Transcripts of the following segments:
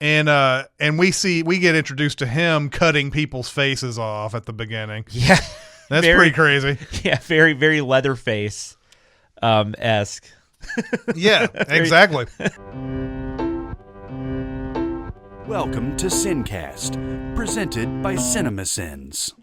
And we get introduced to him cutting people's faces off at the beginning. Yeah. That's pretty crazy. Yeah, very, very Leatherface esque. Yeah, exactly. Welcome to SinCast, presented by Cinemasins.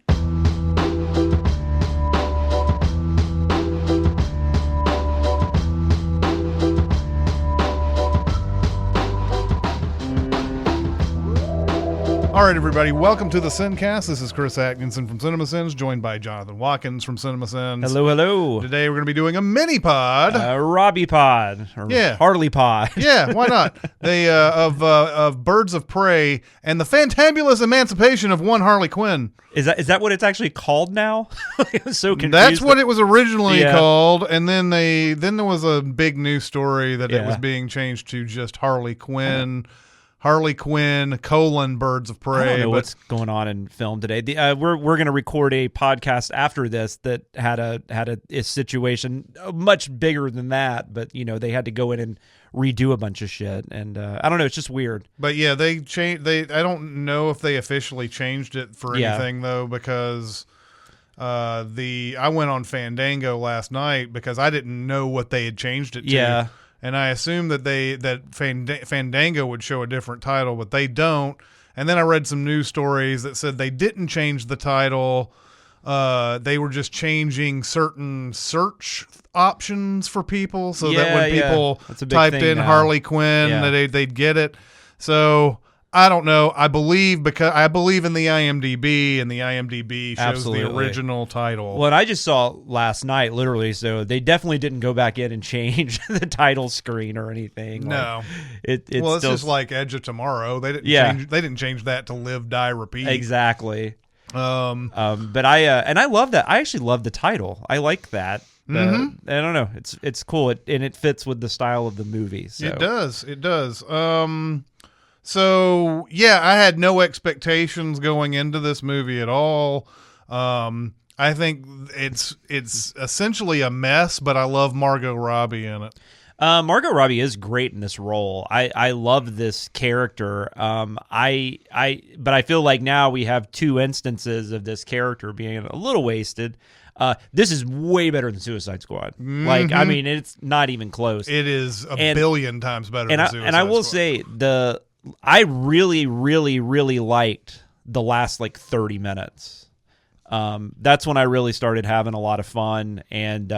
All right, everybody, welcome to the SinCast. This is Chris Atkinson from Cinemasins, joined by Jonathan Watkins from Cinemasins. Hello, hello. Today we're going to be doing a mini-pod. Robbie pod. Or Harley pod. Yeah, why not? They of Birds of Prey and the fantabulous emancipation of one Harley Quinn. Is that what it's actually called now? I was so confused. That's what it was originally called, and then there was a big news story that it was being changed to just Harley Quinn. Harley Quinn, Birds of Prey. I don't know what's going on in film today. We're going to record a podcast after this that had a situation much bigger than that, but they had to go in and redo a bunch of shit, and I don't know, it's just weird. But yeah, they changed. I don't know if they officially changed it for anything though, because I went on Fandango last night because I didn't know what they had changed it to. Yeah. And I assumed that Fandango would show a different title, but they don't. And then I read some news stories that said they didn't change the title. They were just changing certain search options for people so that when people typed in Harley Quinn, that they'd get it. So I don't know. I believe in the IMDb, and the IMDb shows the original title. Well, and I just saw last night, literally, so they definitely didn't go back in and change the title screen or anything. No, it's it's just like Edge of Tomorrow. They didn't change that to Live, Die, Repeat. Exactly. But I love that. I actually love the title. I like that. I don't know. It's cool, and it fits with the style of the movie. So. It does. So, yeah, I had no expectations going into this movie at all. I think it's essentially a mess, but I love Margot Robbie in it. Margot Robbie is great in this role. I love this character. But I feel like now we have two instances of this character being a little wasted. This is way better than Suicide Squad. Mm-hmm. Like, I mean, it's not even close. It is a billion times better than Suicide Squad. And I will say I really, really, really liked the last 30 minutes. That's when I really started having a lot of fun. And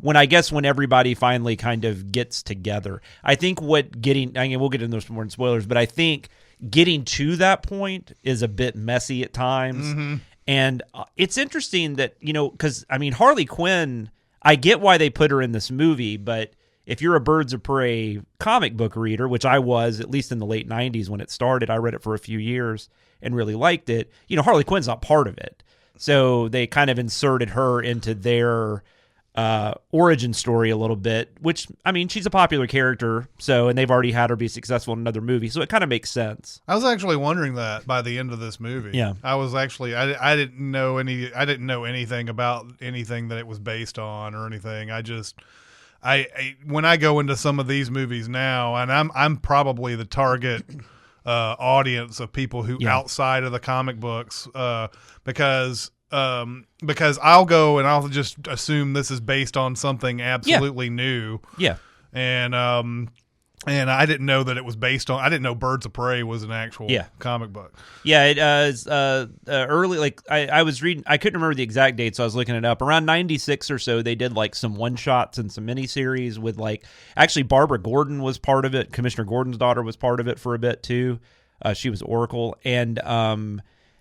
when everybody finally kind of gets together, I think we'll get into those more in spoilers, but I think getting to that point is a bit messy at times. Mm-hmm. And it's interesting that, because, Harley Quinn, I get why they put her in this movie, but if you're a Birds of Prey comic book reader, which I was, at least in the late 90s when it started, I read it for a few years and really liked it. Harley Quinn's not part of it. So they kind of inserted her into their origin story a little bit, which, she's a popular character, and they've already had her be successful in another movie, so it kind of makes sense. I was actually wondering that by the end of this movie. Yeah. I was actually, I didn't know anything about anything that it was based on or anything. When I go into some of these movies now, and I'm probably the target audience of people who outside of the comic books, because I'll go and I'll just assume this is based on something absolutely new. Yeah. And I didn't know that it was based on. I didn't know Birds of Prey was an actual comic book. Yeah, it is early. I was reading. I couldn't remember the exact date, so I was looking it up. Around 96 or so, they did some one shots and some miniseries with actually Barbara Gordon was part of it. Commissioner Gordon's daughter was part of it for a bit too. She was Oracle, and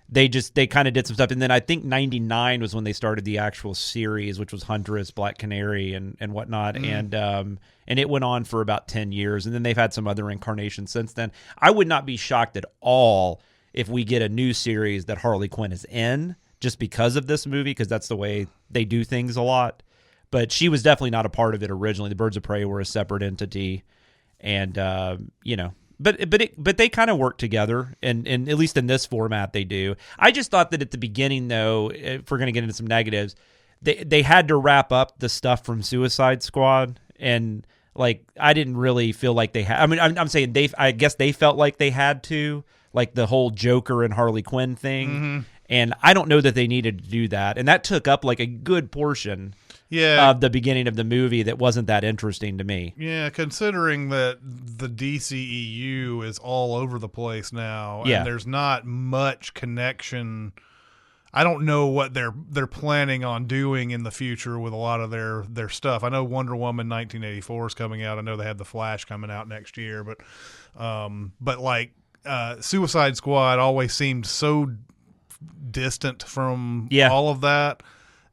they kind of did some stuff. And then I think 99 was when they started the actual series, which was Huntress, Black Canary, and whatnot. Mm. And it went on for about 10 years. And then they've had some other incarnations since then. I would not be shocked at all if we get a new series that Harley Quinn is in just because of this movie, because that's the way they do things a lot. But she was definitely not a part of it originally. The Birds of Prey were a separate entity. And, But they kind of work together, and at least in this format they do. I just thought that at the beginning, though, if we're going to get into some negatives, they had to wrap up the stuff from Suicide Squad, and Like, I didn't really feel like they had. I mean, I'm saying I guess they felt like they had to, like the whole Joker and Harley Quinn thing. And I don't know that they needed to do that. And that took up like a good portion of the beginning of the movie that wasn't that interesting to me. Yeah, considering that the DCEU is all over the place now, and there's not much connection. I don't know what they're planning on doing in the future with a lot of their stuff. I know Wonder Woman 1984 is coming out. I know they have the Flash coming out next year, but like Suicide Squad always seemed so distant from all of that.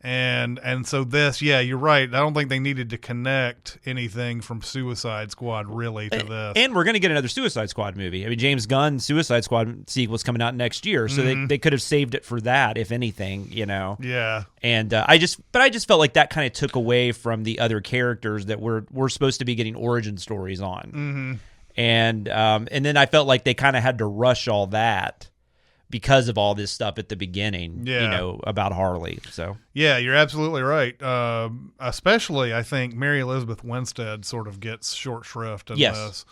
And so this, you're right. I don't think they needed to connect anything from Suicide Squad really to this. And we're going to get another Suicide Squad movie. I mean, James Gunn's Suicide Squad sequel's coming out next year, so they could have saved it for that, if anything, you know. Yeah. And I just felt like that kind of took away from the other characters that we're supposed to be getting origin stories on. And then I felt like they kind of had to rush all that because of all this stuff at the beginning, you know, about Harley. So yeah, you're absolutely right. Especially, I think Mary Elizabeth Winstead sort of gets short shrift in this.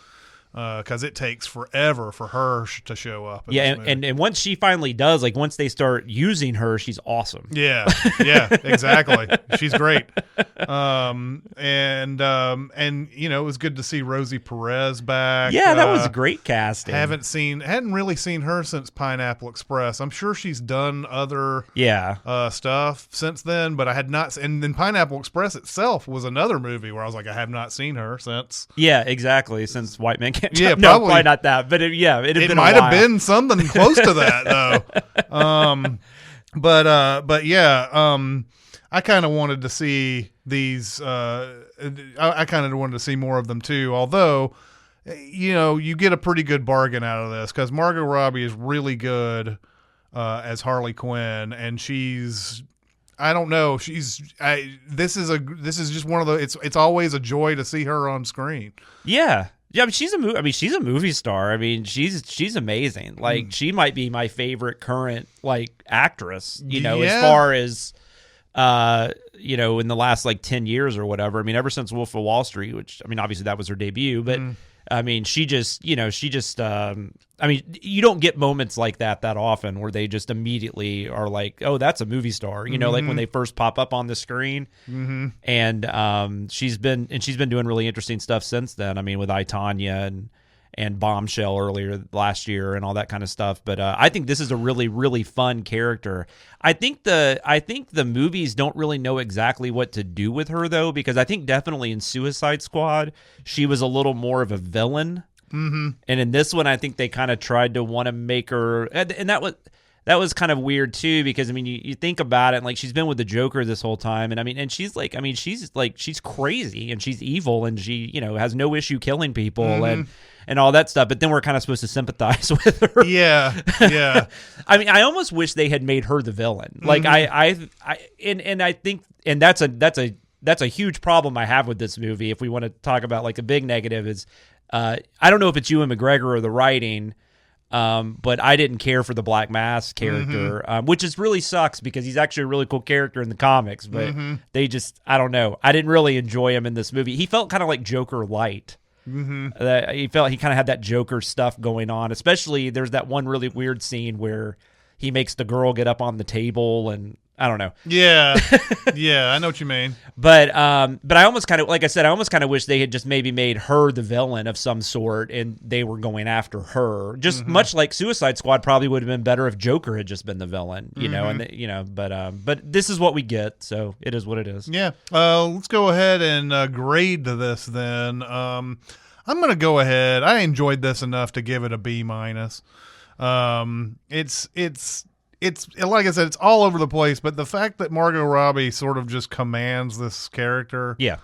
Because it takes forever for her to show up. And once she finally does, like once they start using her, she's awesome. Yeah, exactly. She's great. And you know, it was good to see Rosie Perez back. Yeah, that was great casting. Hadn't really seen her since Pineapple Express. I'm sure she's done other stuff since then, but I had not. And then Pineapple Express itself was another movie where I was like, I have not seen her since. Yeah, exactly. Since White Man. Yeah, no, probably not that, but it might have been something close to that though. I kind of wanted to see these. I kind of wanted to see more of them too. Although, you know, you get a pretty good bargain out of this because Margot Robbie is really good as Harley Quinn, and she's. I don't know. This is just one of the. It's always a joy to see her on screen. Yeah. Yeah, she's a movie star. I mean, she's amazing. Like, she might be my favorite current like actress. You know, as far as you know, in the last like 10 years or whatever. I mean, ever since Wolf of Wall Street, which I mean, obviously that was her debut, but I mean, she just. I mean, you don't get moments like that often where they just immediately are like, oh, that's a movie star. You know, like when they first pop up on the screen. And she's been doing really interesting stuff since then. I mean, with I, Tonya and Bombshell earlier last year and all that kind of stuff. But I think this is a really, really fun character. I think the movies don't really know exactly what to do with her though, because I think definitely in Suicide Squad she was a little more of a villain. And in this one, I think they kind of tried to want to make her, and that was kind of weird too, because I mean, you think about it, and like she's been with the Joker this whole time, and I mean, and she's crazy and she's evil, and she, you know, has no issue killing people and all that stuff. But then we're kind of supposed to sympathize with her. Yeah. I mean, I almost wish they had made her the villain. Like I think, and that's a huge problem I have with this movie. If we want to talk about like a big negative is. I don't know if it's Ewan McGregor or the writing, but I didn't care for the Black Mask character, which is really sucks because he's actually a really cool character in the comics, but they just, I don't know. I didn't really enjoy him in this movie. He felt kind of like Joker light. He kind of had that Joker stuff going on, especially there's that one really weird scene where he makes the girl get up on the table and I don't know. Yeah, I know what you mean. But I almost kind of, like I said, I almost kind of wish they had just maybe made her the villain of some sort, and they were going after her. Just much like Suicide Squad probably would have been better if Joker had just been the villain, you know. And you know, but this is what we get, so it is what it is. Yeah. Let's go ahead and grade this then. I'm gonna go ahead. I enjoyed this enough to give it a B-. It's like I said, it's all over the place, but the fact that Margot Robbie sort of just commands this character. Yeah.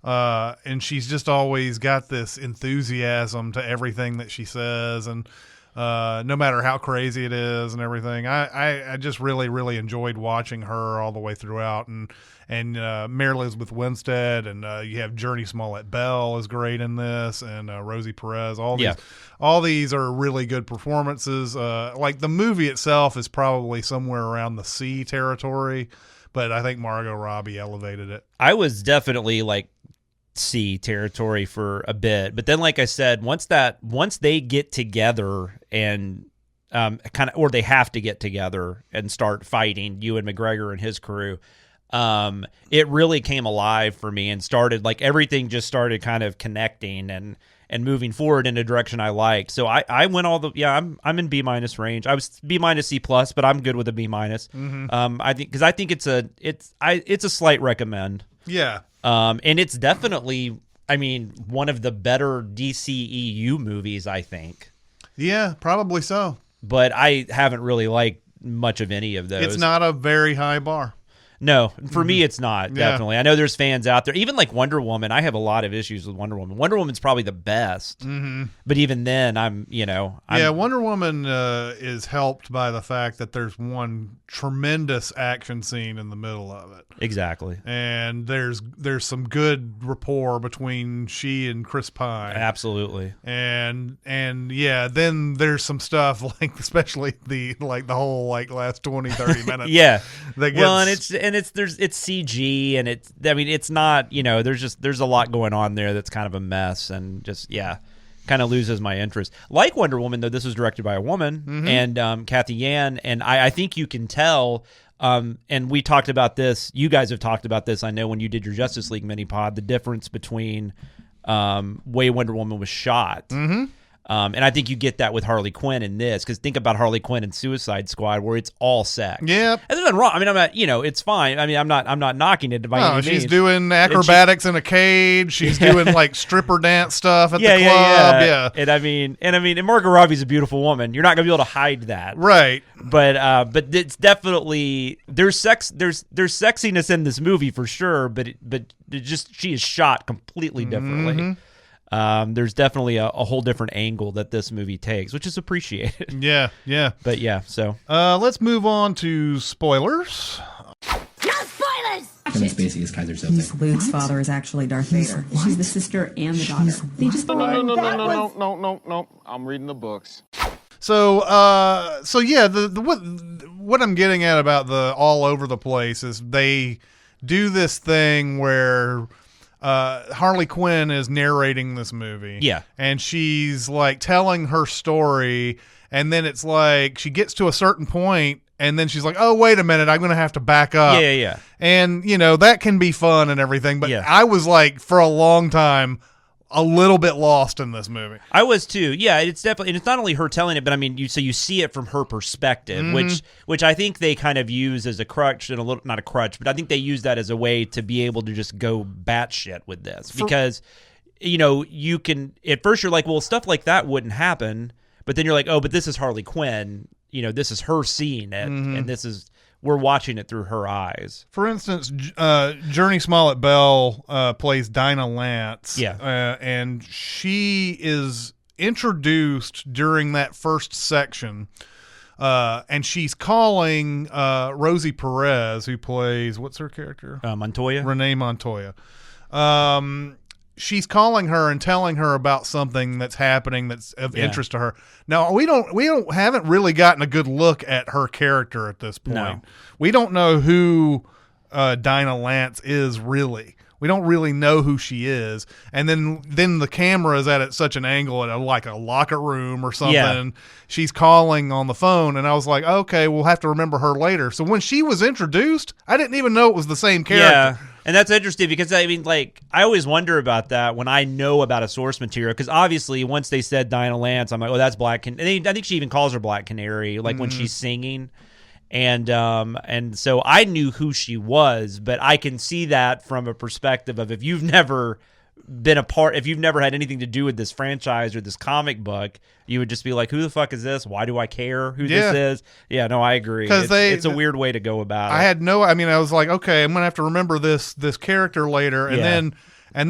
And she's just always got this enthusiasm to everything that she says, and no matter how crazy it is and everything. I just really, really enjoyed watching her all the way throughout, and Mary Elizabeth Winstead, and you have Journey Smollett Bell is great in this, and Rosie Perez. All these are really good performances. Like the movie itself is probably somewhere around the C territory, but I think Margot Robbie elevated it. I was definitely like C territory for a bit. But then, like I said, once they get together and or they have to get together and start fighting, Ewan McGregor and his crew, it really came alive for me and started, like, everything just started kind of connecting and moving forward in a direction I liked. So I went I'm in B- range. I was B- C+, but I'm good with a B-. I think it's a slight recommend. Yeah. And it's definitely, I mean, one of the better DCEU movies, I think. Yeah, probably so. But I haven't really liked much of any of those. It's not a very high bar. No, for me, it's not, definitely. I know there's fans out there. Even like Wonder Woman, I have a lot of issues with Wonder Woman. Wonder Woman's probably the best. But even then, Wonder Woman is helped by the fact that there's one tremendous action scene in the middle of it. Exactly. And there's some good rapport between she and Chris Pine. Absolutely. And yeah, then there's some stuff like, especially the whole like last 20-30 minutes. Yeah. That gets, it's CG, and it's not, there's a lot going on there that's kind of a mess, and just kind of loses my interest. Like Wonder Woman, though, this was directed by a woman, and Kathy Yan, and I think you can tell. And we talked about this. You guys have talked about this. I know when you did your Justice League mini pod, the difference between way Wonder Woman was shot. And I think you get that with Harley Quinn in this, because think about Harley Quinn in Suicide Squad, where it's all sex. Yep. And there's nothing wrong. I mean, I'm not, it's fine. I mean, I'm not knocking it by any means. She's doing acrobatics in a cage. She's doing like stripper dance stuff at the club. Yeah. And Margot Robbie's a beautiful woman. You're not gonna be able to hide that, right? But it's definitely there's sexiness in this movie for sure. But she is shot completely differently. There's definitely a whole different angle that this movie takes, which is appreciated. Yeah. But so let's move on to spoilers. No spoilers! Kevin Spacey is Kaiser Soze. Luke's father is actually Darth Vader. She's the sister and the daughter. They just No. I'm reading the books. So yeah, what I'm getting at about the all over the place is they do this thing where Harley Quinn is narrating this movie. Yeah. And she's like telling her story, and then it's like she gets to a certain point, and then she's like, oh, wait a minute, I'm going to have to back up. Yeah. And, that can be fun and everything, but Yeah. I was like, for a long time, a little bit lost in this movie. I was too. Yeah, it's definitely, and it's not only her telling it, but I mean, you see it from her perspective, which I think they kind of use as a crutch, and not a crutch, but I think they use that as a way to be able to just go batshit with this, because you can, at first you're like, well, stuff like that wouldn't happen, but then you're like, oh, but this is Harley Quinn. This is her seeing it, and we're watching it through her eyes. For instance, Journey Smollett-Bell plays Dinah Lance. Yeah. And she is introduced during that first section, and she's calling Rosie Perez, who plays, what's her character? Montoya. Renee Montoya. She's calling her and telling her about something that's happening that's of interest to her. Now, we haven't really gotten a good look at her character at this point. No. We don't know who Dinah Lance is really. We don't really know who she is. And then the camera is at such an angle at like a locker room or something. Yeah. She's calling on the phone, and I was like, okay, we'll have to remember her later. So when she was introduced, I didn't even know it was the same character. Yeah. And that's interesting, because I mean, like, I always wonder about that when I know about a source material, because obviously once they said Dinah Lance, I'm like, oh, that's Black Canary. I think she even calls her Black Canary, like when she's singing. And so I knew who she was, but I can see that from a perspective of, if you've never had anything to do with this franchise or this comic book, you would just be like, who the fuck is this? Why do I care who this is? Yeah, no, I agree. It's a weird way to go about it. I was like, okay, I'm going to have to remember this character later. And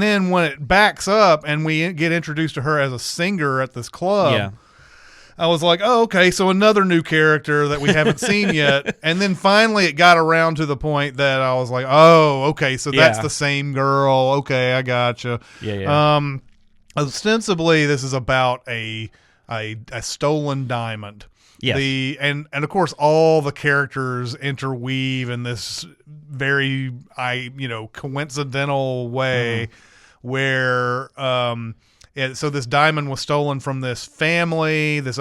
then when it backs up and we get introduced to her as a singer at this club, I was like, oh, okay, so another new character that we haven't seen yet. And then finally it got around to the point that I was like, oh, okay, so that's the same girl. Okay, I gotcha. Yeah. Ostensibly, this is about a stolen diamond. Yes. And of course, all the characters interweave in this very coincidental way. where so this diamond was stolen from this family. This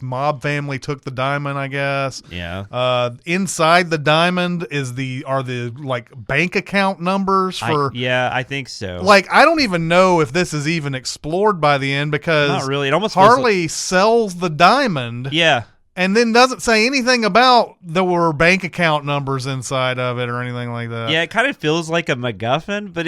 mob family took the diamond, I guess. Yeah. Inside the diamond are the like bank account numbers for. I think so. Like, I don't even know if this is even explored by the end, because not really. It almost Harley sells the diamond. Yeah. And then doesn't say anything about there were bank account numbers inside of it or anything like that. Yeah, it kind of feels like a MacGuffin, but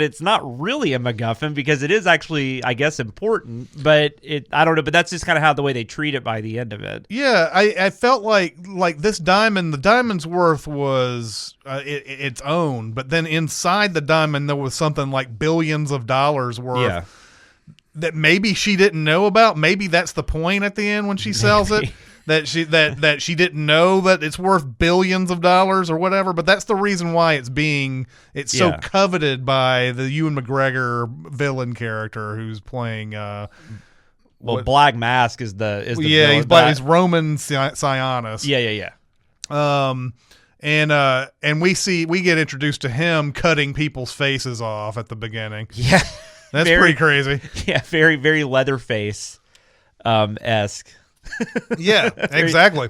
it's not really a MacGuffin, because it is actually, I guess, important. But I don't know. But that's just kind of how the way they treat it by the end of it. Yeah, I felt like this diamond, the diamond's worth was its own, but then inside the diamond there was something like billions of dollars worth. Yeah. That maybe she didn't know about. Maybe that's the point at the end when she sells it. That she didn't know that it's worth billions of dollars or whatever, but that's the reason why it's so coveted by the Ewan McGregor villain character who's playing. Black Mask is the villain, he's black. He's Roman Sionis. Yeah. And we get introduced to him cutting people's faces off at the beginning. Yeah, that's pretty crazy. Yeah, very very Leatherface esque. Yeah, exactly.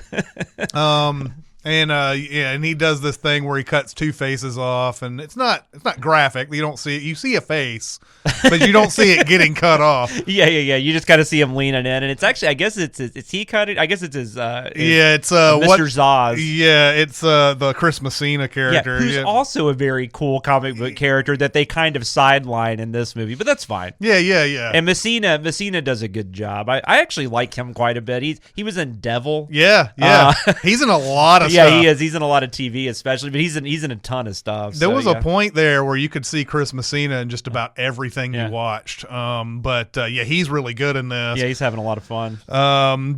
And he does this thing where he cuts two faces off, and it's not graphic. You don't see it. You see a face, but you don't see it getting cut off. Yeah. You just got to see him leaning in, and it's actually, I guess it's he cut it. I guess it's his. It's Mr. Zaz. Yeah, it's the Chris Messina character, who's also a very cool comic book character that they kind of sideline in this movie, but that's fine. Yeah. And Messina does a good job. I actually like him quite a bit. He was in Devil. Yeah. He's in a lot of stuff. Yeah, he is. He's in a lot of TV, especially, but he's in a ton of stuff. There was a point there where you could see Chris Messina in just about everything you watched. But he's really good in this. Yeah, he's having a lot of fun.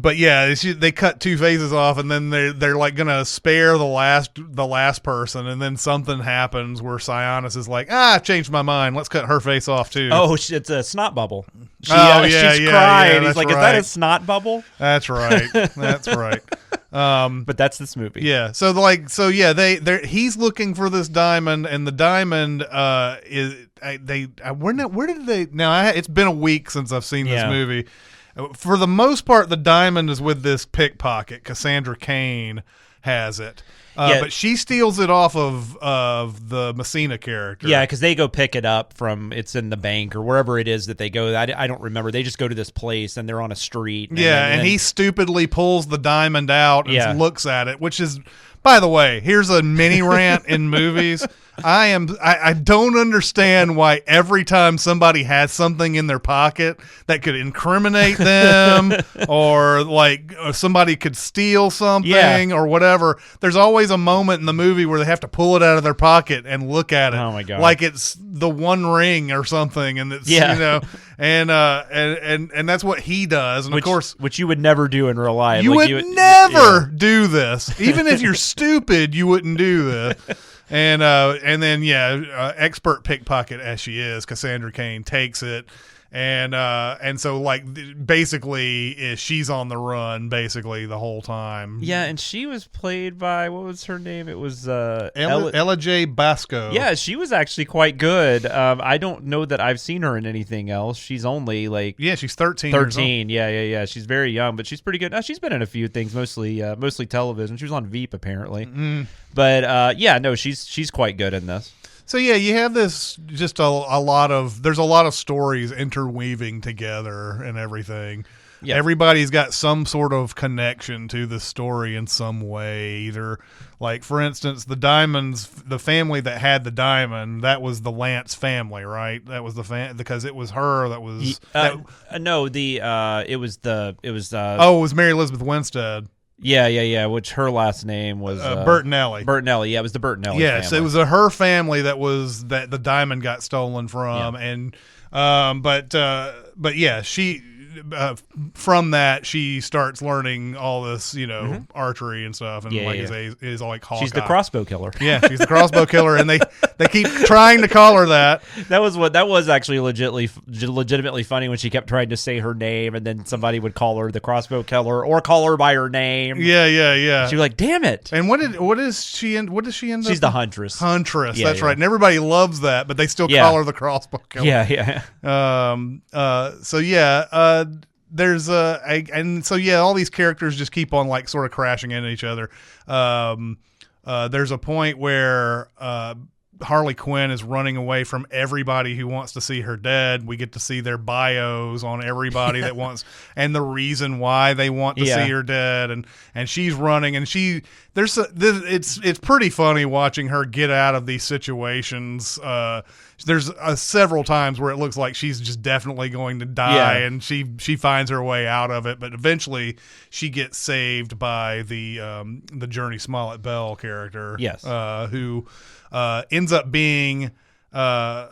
But yeah, they cut two faces off, and then they're like gonna spare the last person, and then something happens where Sionis is like, I changed my mind. Let's cut her face off too. Oh, it's a snot bubble. She's crying. He's like, is that a snot bubble? That's right. That's right. But that's this movie. Yeah. He's looking for this diamond, and the diamond where did they now? It's been a week since I've seen this movie. For the most part, the diamond is with this pickpocket. Cassandra Cain has it. But she steals it off of the Messina character. Yeah, because they go pick it up it's in the bank or wherever it is that they go. I don't remember. They just go to this place and they're on a street. And he stupidly pulls the diamond out and looks at it, which is, by the way, here's a mini rant in movies. I don't understand why every time somebody has something in their pocket that could incriminate them or somebody could steal something or whatever, there's always a moment in the movie where they have to pull it out of their pocket and look at it. Oh my God. Like it's the One Ring or something, and it's and that's what he does. And of course, which you would never do in real life. You would never do this. Even if you're stupid, you wouldn't do this. And then expert pickpocket as she is, Cassandra Cain takes it, and so basically she's on the run basically the whole time. Yeah, and she was played by, what was her name? It was Ella J. Basco. Yeah, she was actually quite good. I don't know that I've seen her in anything else. She's only she's 13. 13. Yeah. She's very young, but she's pretty good. She's been in a few things, mostly television. She was on Veep apparently. But she's quite good in this. So yeah, you have this just there's a lot of stories interweaving together and everything. Yeah. Everybody's got some sort of connection to the story in some way. Either, for instance, the family that had the diamond, that was the Lance family, right? That was because it was her that was. It was Mary Elizabeth Winstead. Yeah. Which her last name was Bertinelli. Bertinelli, yeah, it was the Bertinelli. Yeah, family. So it was her family that the diamond got stolen from, and but yeah, from that she starts learning all this, archery and stuff, and is like Hawkeye. She's the crossbow killer. Yeah, she's the crossbow killer, and they keep trying to call her that. That was actually legitimately funny when she kept trying to say her name, and then somebody would call her the crossbow killer or call her by her name. Yeah. She'd be like, "Damn it!" And what does she end up? She's the huntress. Huntress, that's right. And everybody loves that, but they still call her the crossbow killer. Yeah. There's all these characters just keep on like sort of crashing into each other. There's a point where Harley Quinn is running away from everybody who wants to see her dead. We get to see their bios on everybody that wants, and the reason why they want to see her dead. And she's running, and it's pretty funny watching her get out of these situations. There's several times where it looks like she's just definitely going to die, and she finds her way out of it, but eventually she gets saved by the Journey Smollett Bell character. Yes. Who ends up being God,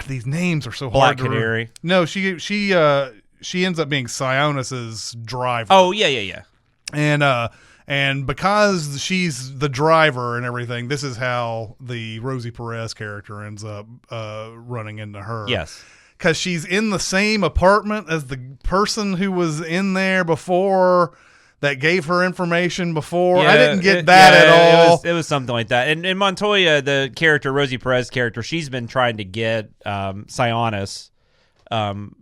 these names are so hard. Black Canary. No, she ends up being Sionis's driver. Oh yeah. And because she's the driver and everything, this is how the Rosie Perez character ends up running into her. Yes. Because she's in the same apartment as the person who was in there before, that gave her information before. I didn't get that at all. It was something like that. And Montoya, the character, Rosie Perez character, she's been trying to get Sionis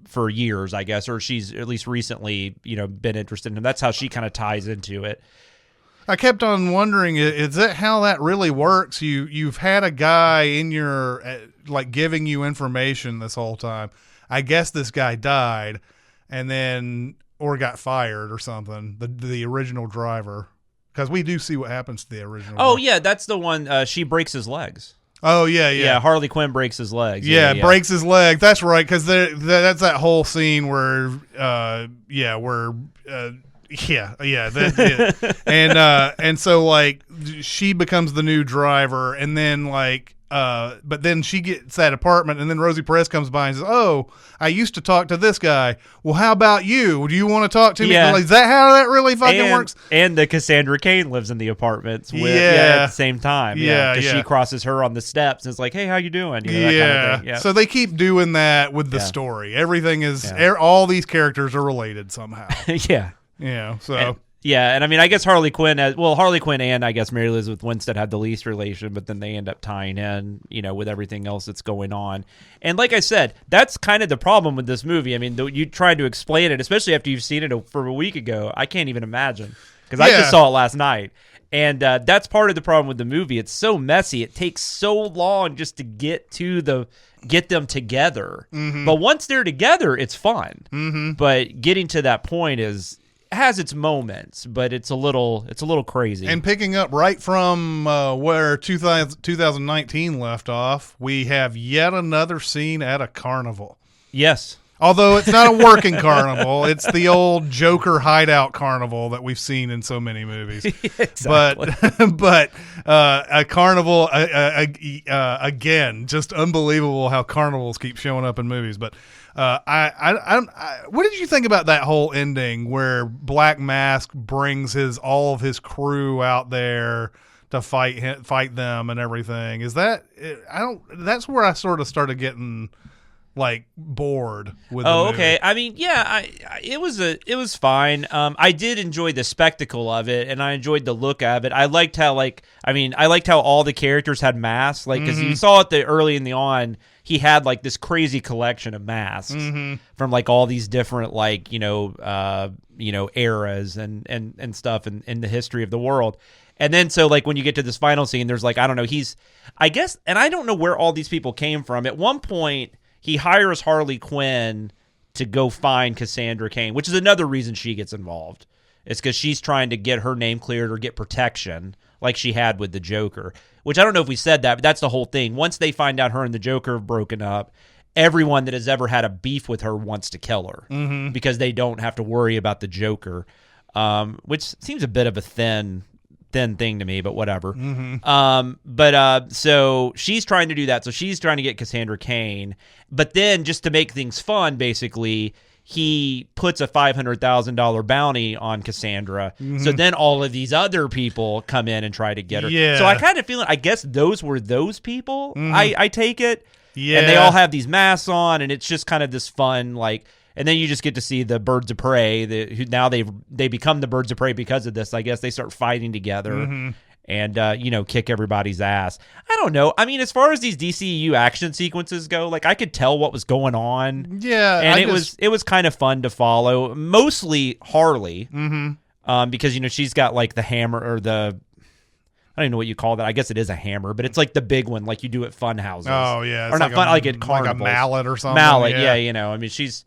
for years, I guess, or she's at least recently, been interested in him. That's how she kind of ties into it. I kept on wondering, is that how that really works? You've had a guy in your like giving you information this whole time. I guess this guy died, and then or got fired or something. The original driver, because we do see what happens to the original. Oh driver. yeah, that's the one. She breaks his legs. Oh yeah. Yeah, Harley Quinn breaks his legs. Yeah, breaks his leg. That's right, because that's that whole scene where and so like she becomes the new driver, and then but then she gets that apartment, and then Rosie Perez comes by and says, "Oh, I used to talk to this guy. Well, how about you? Do you want to talk to me?" Yeah. Is that how that really fucking works? And the Cassandra Cain lives in the apartments with at the same time. Yeah, because she crosses her on the steps and is like, "Hey, how you doing?" That kind of thing. Yeah. So they keep doing that with the story. Everything is all these characters are related somehow. Yeah. So. And I mean, I guess Harley Quinn and I guess Mary Elizabeth Winstead had the least relation, but then they end up tying in, with everything else that's going on. And like I said, that's kind of the problem with this movie. I mean, you tried to explain it, especially after you've seen it for a week ago. I can't even imagine, because I just saw it last night. And that's part of the problem with the movie. It's so messy. It takes so long just to get them together. Mm-hmm. But once they're together, it's fun. Mm-hmm. But getting to that point has its moments, but it's a little crazy. And picking up right from where 2019 left off, we have yet another scene at a carnival. Yes. Although it's not a working carnival, it's the old Joker hideout carnival that we've seen in so many movies. Exactly. But a carnival again, just unbelievable how carnivals keep showing up in movies. But what did you think about that whole ending where Black Mask brings all of his crew out there to fight them and everything? That's where I sort of started getting like bored with. Oh, the movie. okay. I mean, it was fine. I did enjoy the spectacle of it, and I enjoyed the look of it. I liked how all the characters had masks, like because you saw it early in the on. He had like this crazy collection of masks from like all these different eras and stuff in the history of the world. And then so like when you get to this final scene, there's like, I don't know, I guess, and I don't know where all these people came from. At one point, he hires Harley Quinn to go find Cassandra Cain, which is another reason she gets involved. It's because she's trying to get her name cleared or get protection like she had with the Joker, which I don't know if we said that, but that's the whole thing. Once they find out her and the Joker have broken up, everyone that has ever had a beef with her wants to kill her because they don't have to worry about the Joker, which seems a bit of a thin thing to me, but whatever. So she's trying to do that. So she's trying to get Cassandra Cain, but then just to make things fun, basically, he puts a $500,000 bounty on Cassandra. So then all of these other people come in and try to get her. Yeah. So I kind of feel I guess those were those people. I take it. Yeah. And they all have these masks on, and it's just kind of this fun, like, and then you just get to see the birds of prey who now they become the birds of prey because of this. I guess they start fighting together and kick everybody's ass. I don't know. I mean, as far as these DCEU action sequences go, like, I could tell what was going on. Yeah, and it was kind of fun to follow. Mostly Harley, because she's got like the hammer or the. I don't even know what you call that. I guess it is a hammer, but it's like the big one, like you do at fun houses. Oh yeah, or not fun, like at like carnivals. a mallet or something. Mallet, yeah. I mean, she's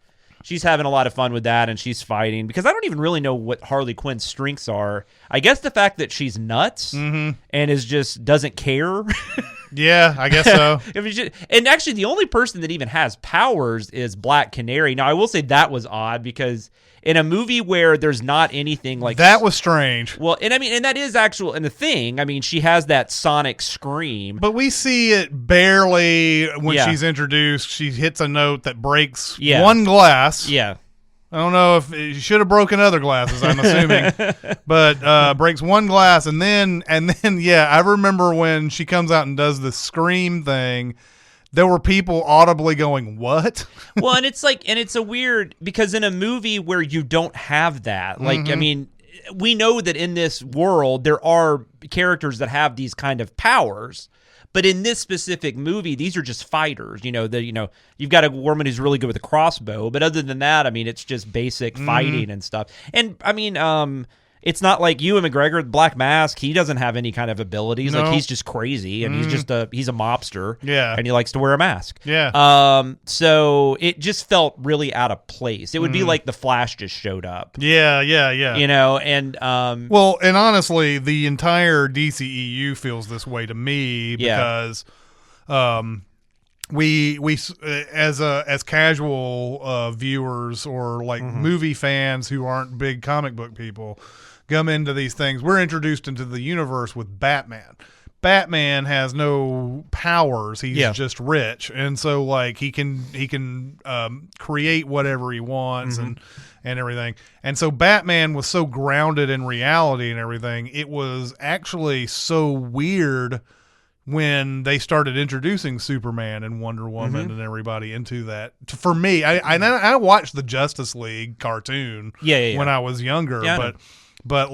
having a lot of fun with that, and she's fighting because I don't even really know what Harley Quinn's strengths are. I guess the fact that she's nuts and is just doesn't care. Yeah, I guess so. And actually, the only person that even has powers is Black Canary. Now, I will say that was odd because in a movie where there's not anything like that was strange. Well, and I mean, and that is actual and the thing. I mean, she has that sonic scream, but we see it barely when she's introduced. She hits a note that breaks one glass. Yeah. I don't know if she should have broken other glasses, I'm assuming, but breaks one glass. And then, I remember when she comes out and does the scream thing, there were people audibly going, what? Well, and it's a weird, because in a movie where you don't have that, like, I mean, we know that in this world, there are characters that have these kind of powers. But in this specific movie, these are just fighters. You've got a woman who's really good with a crossbow, but other than that, I mean, it's just basic fighting and stuff. And I mean, it's not like Ewan McGregor, Black Mask. He doesn't have any kind of abilities. No. Like, he's just crazy, and he's a mobster. Yeah, and he likes to wear a mask. Yeah. So it just felt really out of place. It would be like the Flash just showed up. Yeah. And well, and honestly, the entire DCEU feels this way to me because, we as casual viewers or like movie fans who aren't big comic book people come into these things. We're introduced into the universe with Batman. Batman has no powers. He's just rich, and so like he can create whatever he wants and everything. And so Batman was so grounded in reality and everything. It was actually so weird when they started introducing Superman and Wonder Woman and everybody into that. For me, I watched the Justice League cartoon when I was younger, but the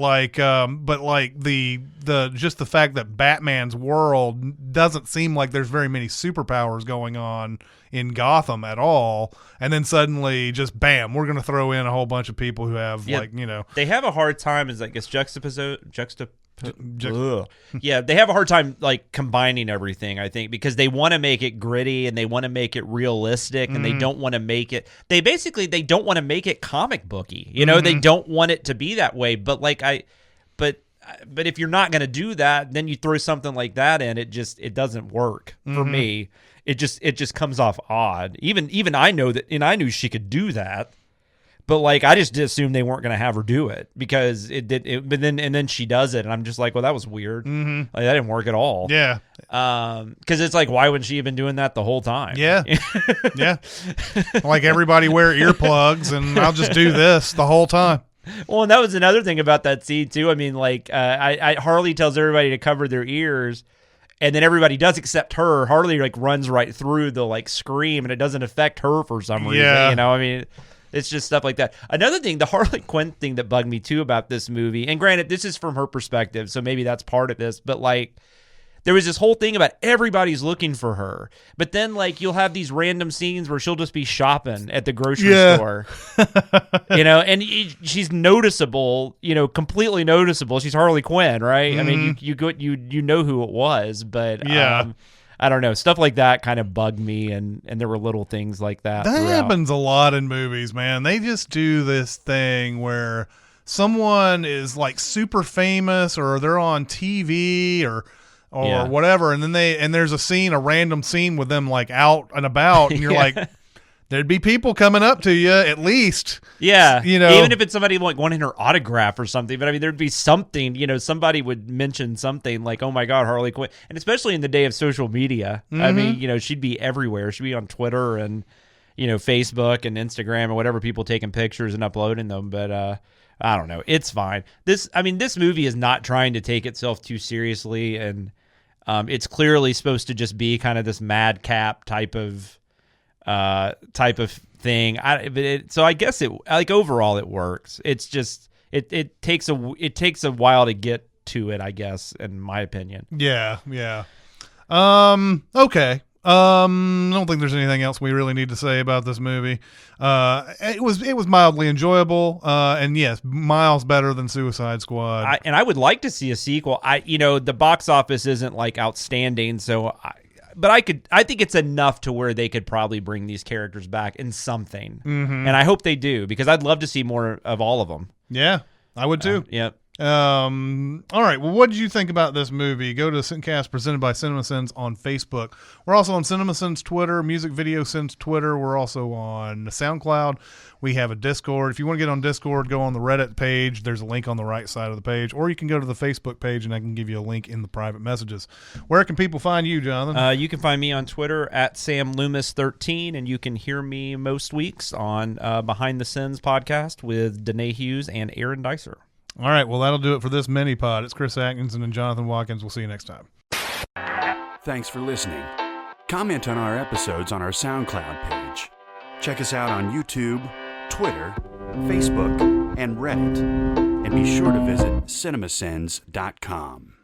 just the fact that Batman's world doesn't seem like there's very many superpowers going on in Gotham at all, and then suddenly just bam, we're going to throw in a whole bunch of people who have they have a hard time as I guess yeah, they have a hard time like combining everything, I think, because they want to make it gritty and they want to make it realistic and they don't want to make it they don't want to make it comic booky. They don't want it to be that way, but but if you're not going to do that, then you throw something like that in, it doesn't work for me. It just comes off odd. Even I know that, and I knew she could do that. But like, I just assumed they weren't going to have her do it because it did. But then she does it, and I'm just like, well, that was weird. Like, that didn't work at all. Yeah. Because it's like, why wouldn't she have been doing that the whole time? Yeah. Yeah. Like, everybody wear earplugs, and I'll just do this the whole time. Well, and that was another thing about that scene too. I mean, like, Harley tells everybody to cover their ears. And then everybody does except her. Harley like runs right through the like scream, and it doesn't affect her for some reason. I mean. It's just stuff like that. Another thing, the Harley Quinn thing that bugged me too about this movie, and granted, this is from her perspective, so maybe that's part of this, but like, there was this whole thing about everybody's looking for her. But then like, you'll have these random scenes where she'll just be shopping at the grocery store. And she's noticeable, completely noticeable. She's Harley Quinn, right? I mean, you know who it was, but I don't know. Stuff like that kind of bugged me, and there were little things like that. That happens a lot in movies, man. They just do this thing where someone is like super famous, or they're on TV, or whatever, and then there's a random scene with them like out and about, and you're like, there'd be people coming up to you at least. Yeah. Even if it's somebody like wanting her autograph or something. But I mean, there'd be something, somebody would mention something like, oh my God, Harley Quinn. And especially in the day of social media. I mean, she'd be everywhere. She'd be on Twitter and Facebook and Instagram and whatever, people taking pictures and uploading them. But I don't know. It's fine. This movie is not trying to take itself too seriously, and it's clearly supposed to just be kind of this madcap type of thing. So I guess overall it works. It's just it takes a while to get to it, I guess, in my opinion. Yeah. Okay. I don't think there's anything else we really need to say about this movie. It was mildly enjoyable, and yes, miles better than Suicide Squad. I would like to see a sequel. The box office isn't like outstanding, so I think it's enough to where they could probably bring these characters back in something, and I hope they do, because I'd love to see more of all of them. Yeah, I would too. Yep. All right. Well, what did you think about this movie? Go to SinCast presented by Cinemasins on Facebook. We're also on Cinemasins Twitter, Music Video Sins Twitter. We're also on SoundCloud. We have a Discord. If you want to get on Discord, go on the Reddit page. There's a link on the right side of the page, or you can go to the Facebook page and I can give you a link in the private messages. Where can people find you, Jonathan? You can find me on Twitter at SamLoomis13, and you can hear me most weeks on Behind the Sins podcast with Danae Hughes and Aaron Dicer. All right, well, that'll do it for this mini-pod. It's Chris Atkinson and Jonathan Watkins. We'll see you next time. Thanks for listening. Comment on our episodes on our SoundCloud page. Check us out on YouTube, Twitter, Facebook, and Reddit. And be sure to visit cinemasins.com.